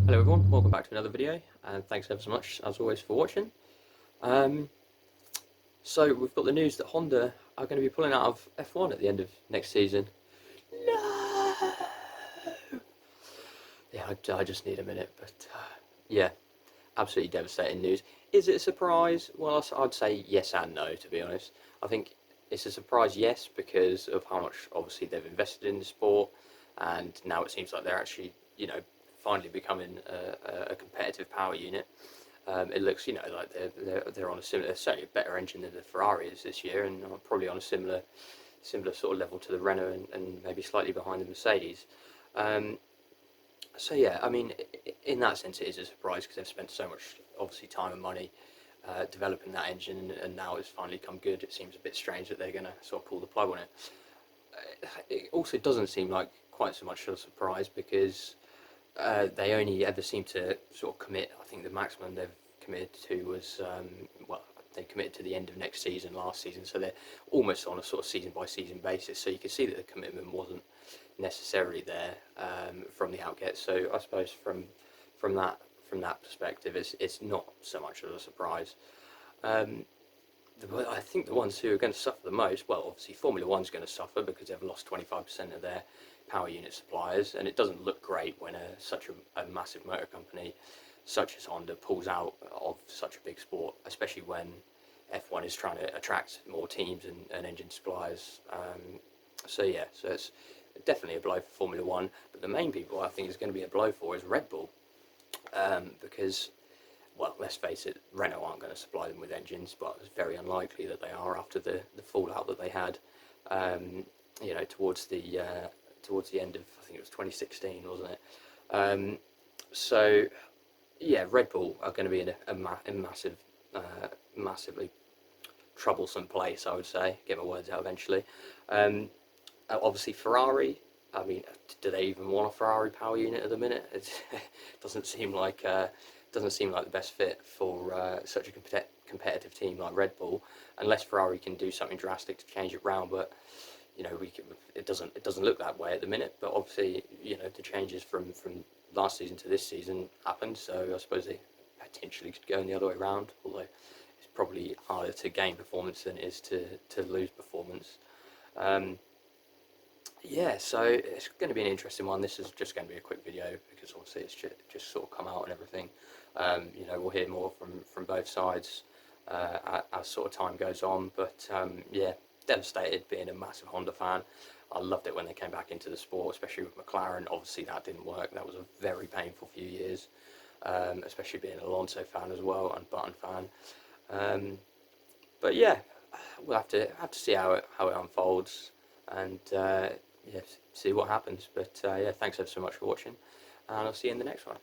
Hello everyone, welcome back to another video, and thanks ever so much as always for watching. Um, so we've got the news that Honda are going to be pulling out of F1 at the end of next season. No! Yeah, I just need a minute, but yeah, absolutely devastating news. Is it a surprise? Well, I'd say yes and no, to be honest. I think it's a surprise, yes, because of how much obviously they've invested in the sport, and now it seems like they're actually, finally becoming a competitive power unit. It looks, like they're on a similar, certainly a better engine than the Ferrari is this year, and probably on a similar sort of level to the Renault, and maybe slightly behind the Mercedes. Um, so yeah, I mean, in that sense, it is a surprise because they've spent so much, obviously, time and money developing that engine, and now it's finally come good. It seems a bit strange that they're going to sort of pull the plug on it. It also doesn't seem like quite so much of a surprise because they only ever seem to sort of commit. I think the maximum they've committed to was they committed to the end of next season, last season, so they're almost on a sort of season by season basis. So you can see that the commitment wasn't necessarily there from the outget. So I suppose from that from that perspective, it's not so much of a surprise. Um, I think the ones who are going to suffer the most, well, obviously Formula One's going to suffer because they've lost 25% of their power unit suppliers, and it doesn't look great when such a massive motor company such as Honda pulls out of such a big sport, especially when F1 is trying to attract more teams and engine suppliers. So yeah, so it's definitely a blow for Formula One, but the main people I think is going to be a blow for is Red Bull, because well, let's face it, Renault aren't going to supply them with engines, but it's very unlikely that they are after the fallout that they had, towards the end of, I think it was 2016, wasn't it? So yeah, Red Bull are going to be in a massive, massively troublesome place, I would say. Get my words out eventually. Um, Obviously Ferrari. I mean, do they even want a Ferrari power unit at the minute? It doesn't seem like the best fit for such a competitive team like Red Bull, unless Ferrari can do something drastic to change it round. But it doesn't look that way at the minute. But obviously, the changes from last season to this season happened, so I suppose they potentially could go in the other way around. Although it's probably harder to gain performance than it is to lose performance. Um, yeah, so it's going to be an interesting one. This is just going to be a quick video because obviously it's just sort of come out and everything. We'll hear more from both sides as sort of time goes on. But yeah, devastated being a massive Honda fan. I loved it when they came back into the sport, especially with McLaren. Obviously that didn't work. That was a very painful few years, especially being an Alonso fan as well and Button fan. But yeah, we'll have to see how it unfolds, and yeah, see what happens. But yeah, thanks ever so much for watching, and I'll see you in the next one.